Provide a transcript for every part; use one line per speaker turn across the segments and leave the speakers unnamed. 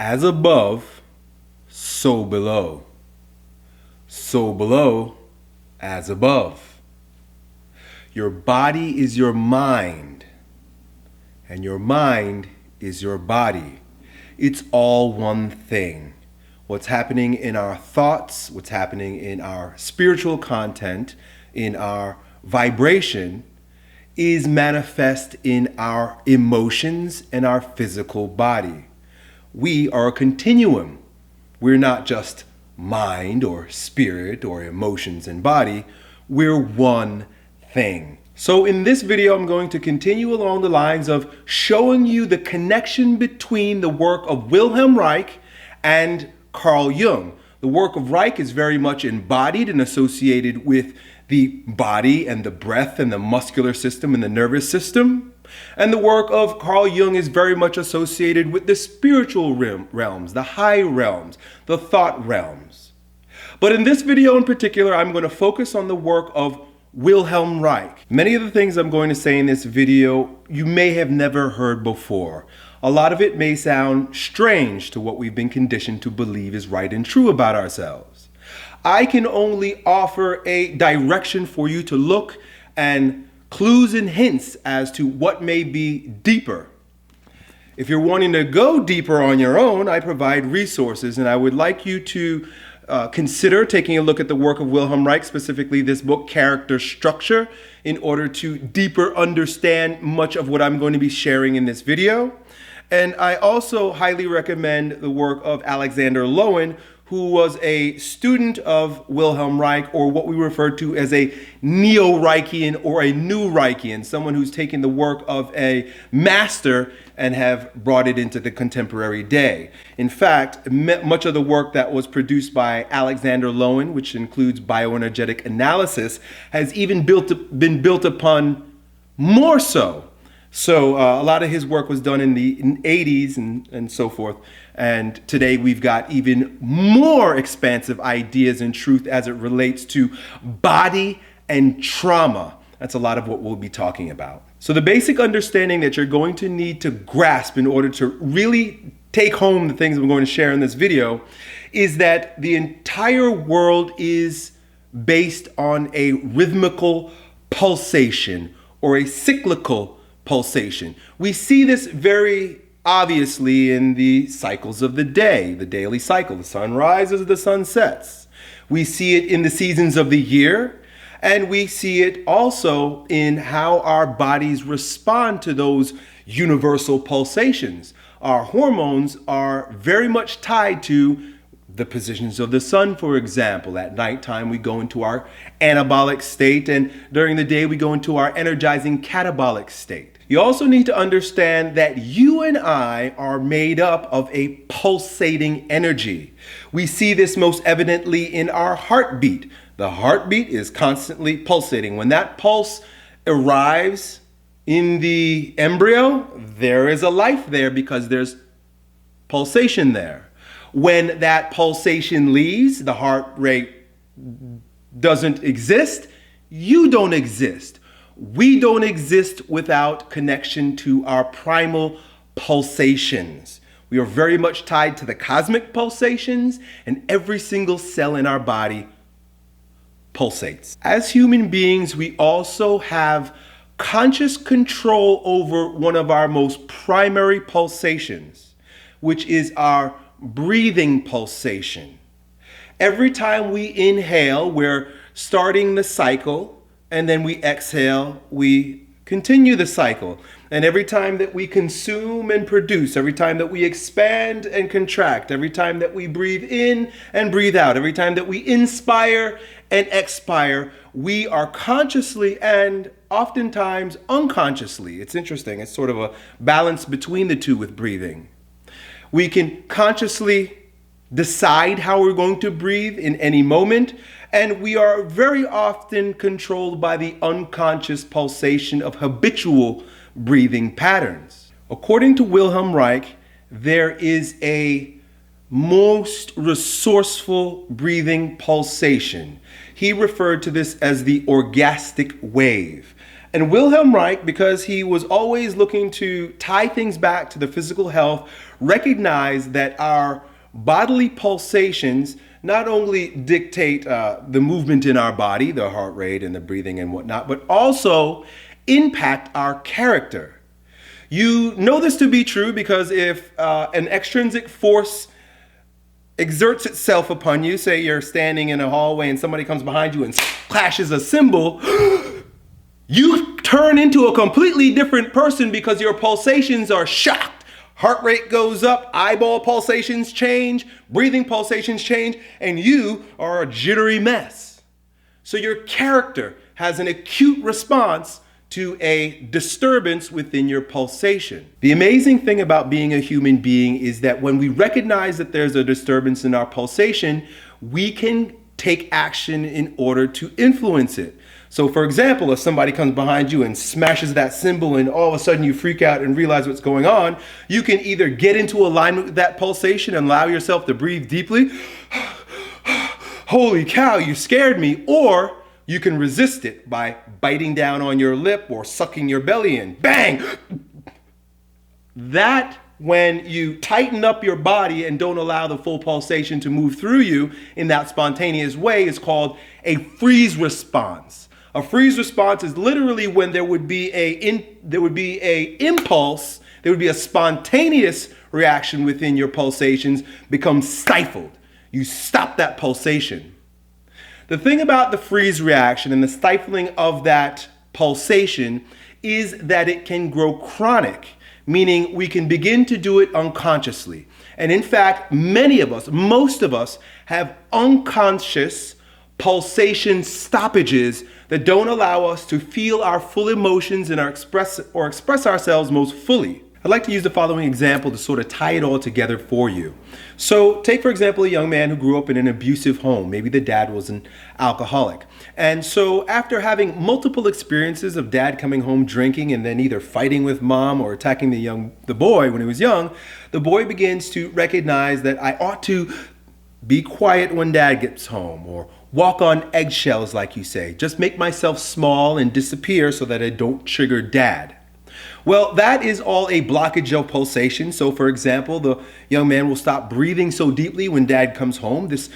As above, so below. So below, as above. Your body is your mind, and your mind is your body. It's all one thing. What's happening in our thoughts, what's happening in our spiritual content, in our vibration, is manifest in our emotions and our physical body. We are a continuum. We're not just mind or spirit or emotions and body. We're one thing. So in this video, I'm going to continue along the lines of showing you the connection between the work of Wilhelm Reich and Carl Jung. The work of Reich is very much embodied and associated with the body and the breath and the muscular system and the nervous system. And the work of Carl Jung is very much associated with the spiritual realms, the high realms, the thought realms. But in this video in particular, I'm going to focus on the work of Wilhelm Reich. Many of the things I'm going to say in this video, you may have never heard before. A lot of it may sound strange to what we've been conditioned to believe is right and true about ourselves. I can only offer a direction for you to look and clues and hints as to what may be deeper. If you're wanting to go deeper on your own, I provide resources, and I would like you to consider taking a look at the work of Wilhelm Reich, specifically this book, Character Structure, in order to deeper understand much of what I'm going to be sharing in this video. And I also highly recommend the work of Alexander Lowen, who was a student of Wilhelm Reich, or what we refer to as a neo-Reichian or a new Reichian, someone who's taken the work of a master and have brought it into the contemporary day. In fact, much of the work that was produced by Alexander Lowen, which includes bioenergetic analysis, has even been built upon more so. So a lot of his work was done in the 80s and so forth. And today we've got even more expansive ideas and truth as it relates to body and trauma. That's a lot of what we'll be talking about. So the basic understanding that you're going to need to grasp in order to really take home the things I'm going to share in this video is that the entire world is based on a rhythmical pulsation or a cyclical pulsation. We see this very obviously in the cycles of the day, the daily cycle. The sun rises, the sun sets. We see it in the seasons of the year, and we see it also in how our bodies respond to those universal pulsations. Our hormones are very much tied to the positions of the sun, for example. At nighttime, we go into our anabolic state, and during the day, we go into our energizing catabolic state. You also need to understand that you and I are made up of a pulsating energy. We see this most evidently in our heartbeat. The heartbeat is constantly pulsating. When that pulse arrives in the embryo, there is a life there because there's pulsation there. When that pulsation leaves, the heart rate doesn't exist, you don't exist. We don't exist without connection to our primal pulsations. We are very much tied to the cosmic pulsations, and every single cell in our body pulsates. As human beings, we also have conscious control over one of our most primary pulsations, which is our breathing pulsation. Every time we inhale, we're starting the cycle, and then we exhale, we continue the cycle. And every time that we consume and produce, every time that we expand and contract, every time that we breathe in and breathe out, every time that we inspire and expire, we are consciously and oftentimes unconsciously. It's interesting. It's sort of a balance between the two with breathing. We can consciously decide how we're going to breathe in any moment, and we are very often controlled by the unconscious pulsation of habitual breathing patterns. According to Wilhelm Reich, there is a most resourceful breathing pulsation. He referred to this as the orgastic wave. And Wilhelm Reich, because he was always looking to tie things back to the physical health, recognized that our bodily pulsations not only dictate the movement in our body, the heart rate and the breathing and whatnot, but also impact our character. You know this to be true because if an extrinsic force exerts itself upon you, say you're standing in a hallway and somebody comes behind you and clashes a cymbal, you turn into a completely different person because your pulsations are shocked. Heart rate goes up, eyeball pulsations change, breathing pulsations change, and you are a jittery mess. So your character has an acute response to a disturbance within your pulsation. The amazing thing about being a human being is that when we recognize that there's a disturbance in our pulsation, we can take action in order to influence it. So for example, if somebody comes behind you and smashes that cymbal and all of a sudden you freak out and realize what's going on, you can either get into alignment with that pulsation and allow yourself to breathe deeply. Holy cow, you scared me. Or you can resist it by biting down on your lip or sucking your belly in. Bang! That, when you tighten up your body and don't allow the full pulsation to move through you in that spontaneous way, is called a freeze response. A freeze response is literally when there would be a impulse, there would be a spontaneous reaction within your pulsations become stifled. You stop that pulsation. The thing about the freeze reaction and the stifling of that pulsation is that it can grow chronic, meaning we can begin to do it unconsciously. And in fact, many of us, most of us, have unconscious pulsation stoppages that don't allow us to feel our full emotions and express ourselves most fully. I'd like to use the following example to sort of tie it all together for you. So take, for example, a young man who grew up in an abusive home. Maybe the dad was an alcoholic. And so after having multiple experiences of dad coming home drinking and then either fighting with mom or attacking the boy when he was young, the boy begins to recognize that I ought to be quiet when dad gets home, or walk on eggshells, like you say. Just make myself small and disappear so that I don't trigger dad. Well, that is all a blockage of pulsation. So for example, the young man will stop breathing so deeply when dad comes home. This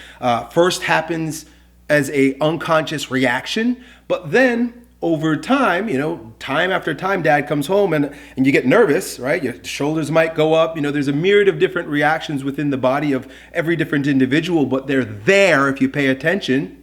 first happens as a unconscious reaction, but then over time, time after time, dad comes home and you get nervous, right? Your shoulders might go up. There's a myriad of different reactions within the body of every different individual, but they're there if you pay attention.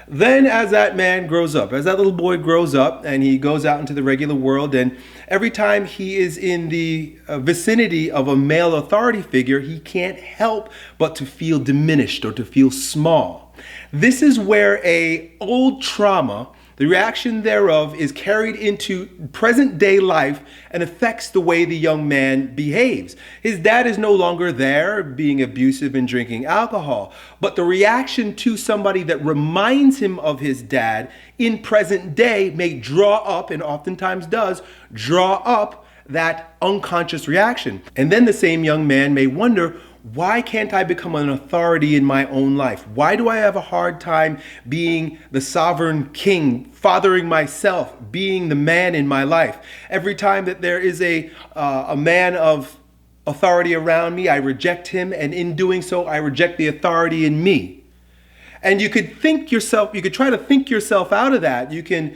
Then as that man grows up, as that little boy grows up and he goes out into the regular world, and every time he is in the vicinity of a male authority figure, he can't help but to feel diminished or to feel small. This is where a old trauma, the reaction thereof, is carried into present day life and affects the way the young man behaves. His dad is no longer there being abusive and drinking alcohol, but the reaction to somebody that reminds him of his dad in present day may draw up, and oftentimes does, draw up that unconscious reaction. And then the same young man may wonder, why can't I become an authority in my own life? Why do I have a hard time being the sovereign king, fathering myself, being the man in my life? Every time that there is a man of authority around me, I reject him, and in doing so, I reject the authority in me. And you could try to think yourself out of that. You can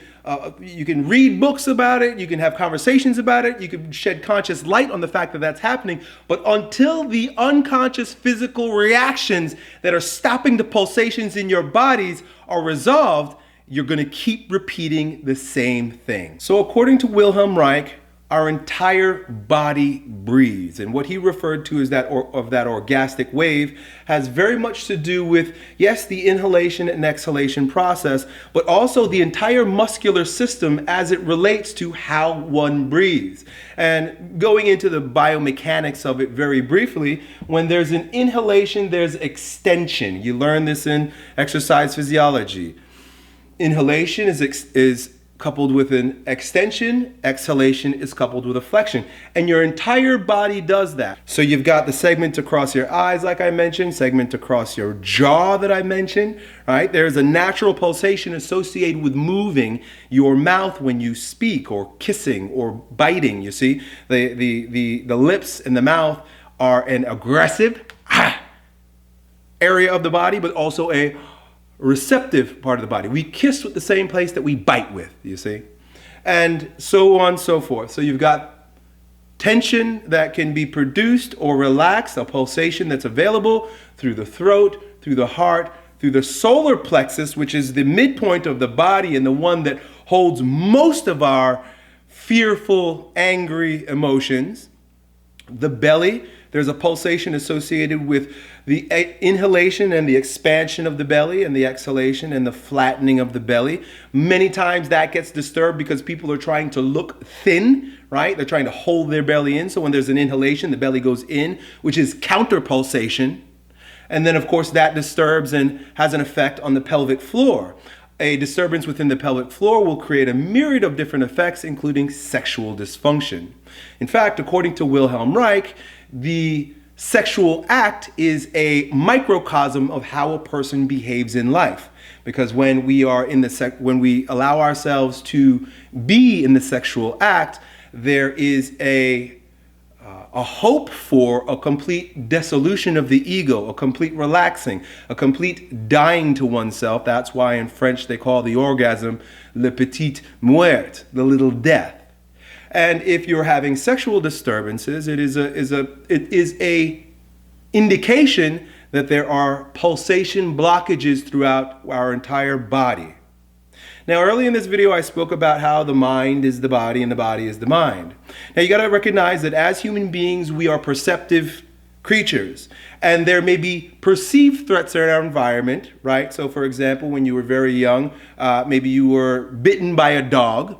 read books about it, you can have conversations about it, you can shed conscious light on the fact that that's happening, but until the unconscious physical reactions that are stopping the pulsations in your bodies are resolved, you're going to keep repeating the same thing. So according to Wilhelm Reich, our entire body breathes, and what he referred to as that orgastic wave has very much to do with, yes, the inhalation and exhalation process, but also the entire muscular system as it relates to how one breathes. And going into the biomechanics of it very briefly, when there's an inhalation, there's extension. You learn this in exercise physiology. Inhalation is coupled with an extension. Exhalation is coupled with a flexion. And your entire body does that. So you've got the segment across your eyes, like I mentioned, segment across your jaw that I mentioned, right? There's a natural pulsation associated with moving your mouth when you speak or kissing or biting, you see? The lips and the mouth are an aggressive area of the body, but also a receptive part of the body. We kiss with the same place that we bite with, you see? And so on and so forth. So you've got tension that can be produced or relaxed, a pulsation that's available through the throat, through the heart, through the solar plexus, which is the midpoint of the body and the one that holds most of our fearful, angry emotions. The belly, there's a pulsation associated with the inhalation and the expansion of the belly and the exhalation and the flattening of the belly. Many times that gets disturbed because people are trying to look thin, right? They're trying to hold their belly in. So when there's an inhalation, the belly goes in, which is counter pulsation. And then, of course, that disturbs and has an effect on the pelvic floor. A disturbance within the pelvic floor will create a myriad of different effects, including sexual dysfunction. In fact, according to Wilhelm Reich, the sexual act is a microcosm of how a person behaves in life. Because when we are in when we allow ourselves to be in the sexual act, there is a hope for a complete dissolution of the ego, a complete relaxing, a complete dying to oneself. That's why in French they call the orgasm le petit mort, the little death. And if you're having sexual disturbances, it is a indication that there are pulsation blockages throughout our entire body. Now, early in this video, I spoke about how the mind is the body and the body is the mind. Now, you got to recognize that as human beings, we are perceptive creatures, and there may be perceived threats in our environment, right? So, for example, when you were very young, maybe you were bitten by a dog.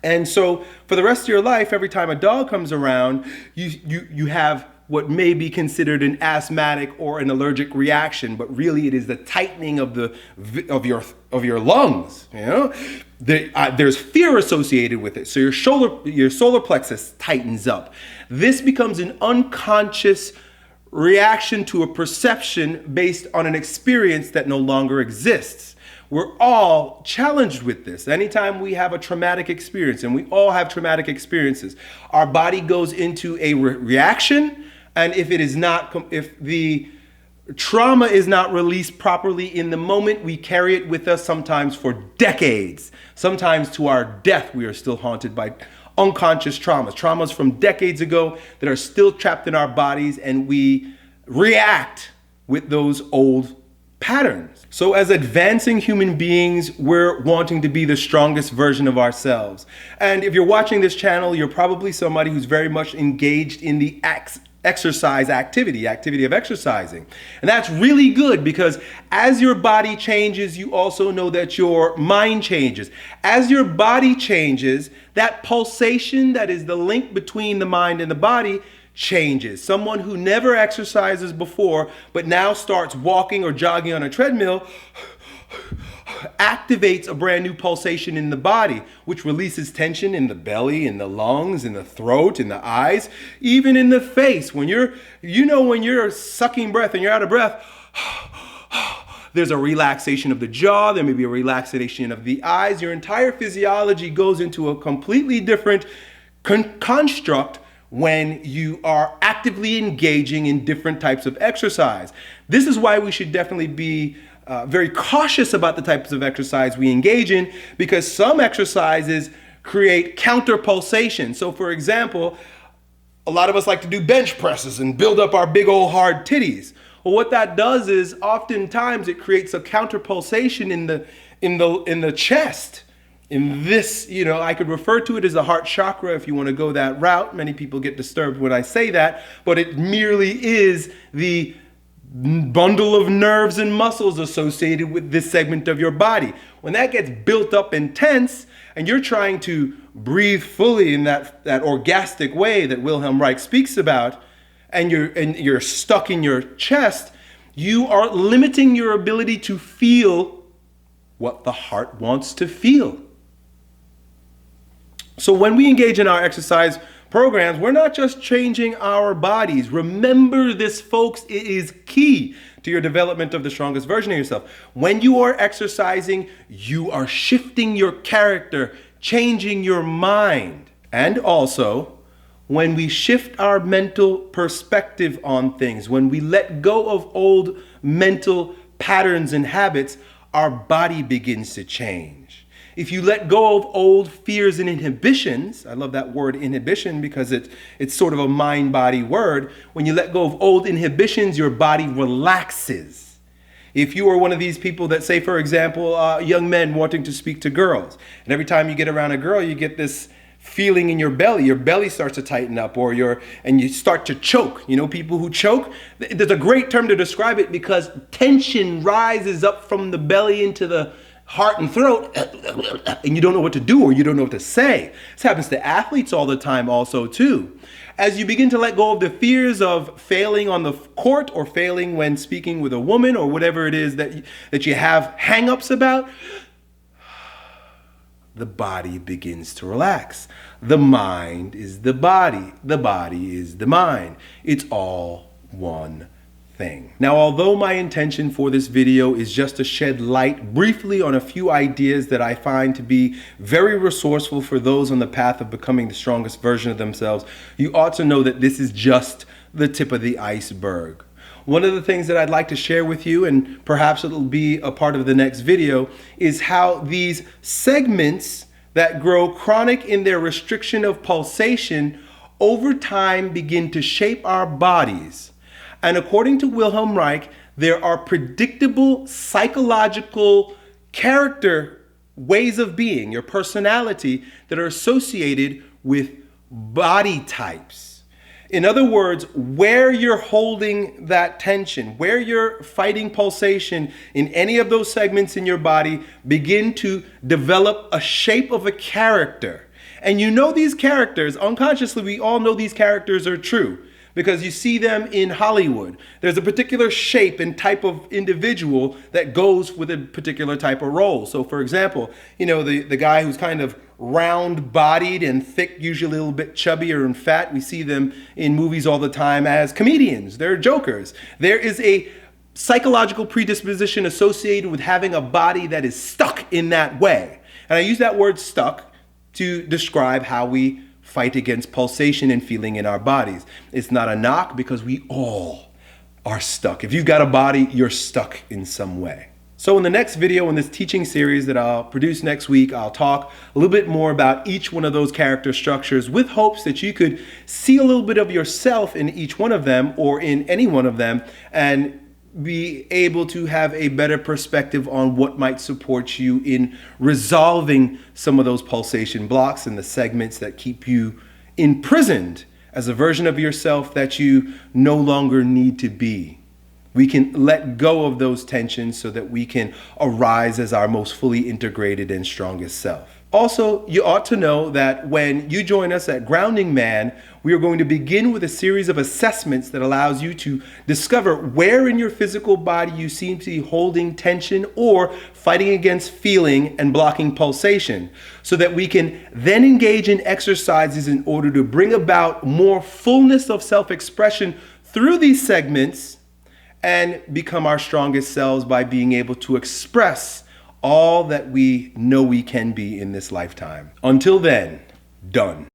And so for the rest of your life, every time a dog comes around, you have what may be considered an asthmatic or an allergic reaction, but really it is the tightening of your lungs. You know, there's fear associated with it. So your solar plexus tightens up. This becomes an unconscious reaction to a perception based on an experience that no longer exists. We're all challenged with this. Anytime we have a traumatic experience, and we all have traumatic experiences, our body goes into a reaction, and if the trauma is not released properly in the moment, we carry it with us sometimes for decades. Sometimes to our death, we are still haunted by unconscious traumas from decades ago that are still trapped in our bodies, and we react with those old patterns. So as advancing human beings, we're wanting to be the strongest version of ourselves. And if you're watching this channel, you're probably somebody who's very much engaged in the exercise activity of exercising. And that's really good, because as your body changes, you also know that your mind changes. As your body changes, that pulsation that is the link between the mind and the body changes. Someone who never exercises before, but now starts walking or jogging on a treadmill, activates a brand new pulsation in the body, which releases tension in the belly, in the lungs, in the throat, in the eyes, even in the face. When you're sucking breath and you're out of breath, there's a relaxation of the jaw, there may be a relaxation of the eyes. Your entire physiology goes into a completely different construct when you are actively engaging in different types of exercise. This is why we should definitely be very cautious about the types of exercise we engage in, because some exercises create counter pulsation. So for example, a lot of us like to do bench presses and build up our big old hard titties. Well, what that does is oftentimes it creates a counter pulsation in the chest. In this, I could refer to it as the heart chakra if you want to go that route. Many people get disturbed when I say that, but it merely is the bundle of nerves and muscles associated with this segment of your body. When that gets built up and tense, and you're trying to breathe fully in that orgastic way that Wilhelm Reich speaks about, and you're stuck in your chest, you are limiting your ability to feel what the heart wants to feel. So when we engage in our exercise programs, we're not just changing our bodies. Remember this, folks, it is key to your development of the strongest version of yourself. When you are exercising, you are shifting your character, changing your mind. And also, when we shift our mental perspective on things, when we let go of old mental patterns and habits, our body begins to change. If you let go of old fears and inhibitions, I love that word inhibition because it's sort of a mind-body word. When you let go of old inhibitions, your body relaxes. If you are one of these people that say, for example, young men wanting to speak to girls, and every time you get around a girl, you get this feeling in your belly starts to tighten up, and you start to choke. You know, people who choke, there's a great term to describe it because tension rises up from the belly into the heart and throat, and you don't know what to do or you don't know what to say. This happens to athletes all the time also too. As you begin to let go of the fears of failing on the court or failing when speaking with a woman or whatever it is that you have hang-ups about, the body begins to relax. The mind is the body is the mind. It's all one thing. Now, although my intention for this video is just to shed light briefly on a few ideas that I find to be very resourceful for those on the path of becoming the strongest version of themselves, you ought to know that this is just the tip of the iceberg. One of the things that I'd like to share with you, and perhaps it'll be a part of the next video, is how these segments that grow chronic in their restriction of pulsation over time begin to shape our bodies. And according to Wilhelm Reich, there are predictable psychological character ways of being, your personality, that are associated with body types. In other words, where you're holding that tension, where you're fighting pulsation in any of those segments in your body, begin to develop a shape of a character. And you know these characters, unconsciously, we all know these characters are true. Because you see them in Hollywood. There's a particular shape and type of individual that goes with a particular type of role. So for example, you know, the guy who's kind of round-bodied and thick, usually a little bit chubbier and fat, we see them in movies all the time as comedians. They're jokers. There is a psychological predisposition associated with having a body that is stuck in that way. And I use that word stuck to describe how we fight against pulsation and feeling in our bodies. It's not a knock because we all are stuck. If you've got a body, you're stuck in some way. So in the next video in this teaching series that I'll produce next week, I'll talk a little bit more about each one of those character structures with hopes that you could see a little bit of yourself in each one of them or in any one of them and be able to have a better perspective on what might support you in resolving some of those pulsation blocks and the segments that keep you imprisoned as a version of yourself that you no longer need to be. We can let go of those tensions so that we can arise as our most fully integrated and strongest self. Also, you ought to know that when you join us at Grounding Man, we are going to begin with a series of assessments that allows you to discover where in your physical body you seem to be holding tension or fighting against feeling and blocking pulsation, so that we can then engage in exercises in order to bring about more fullness of self-expression through these segments and become our strongest selves by being able to express all that we know we can be in this lifetime. Until then, done.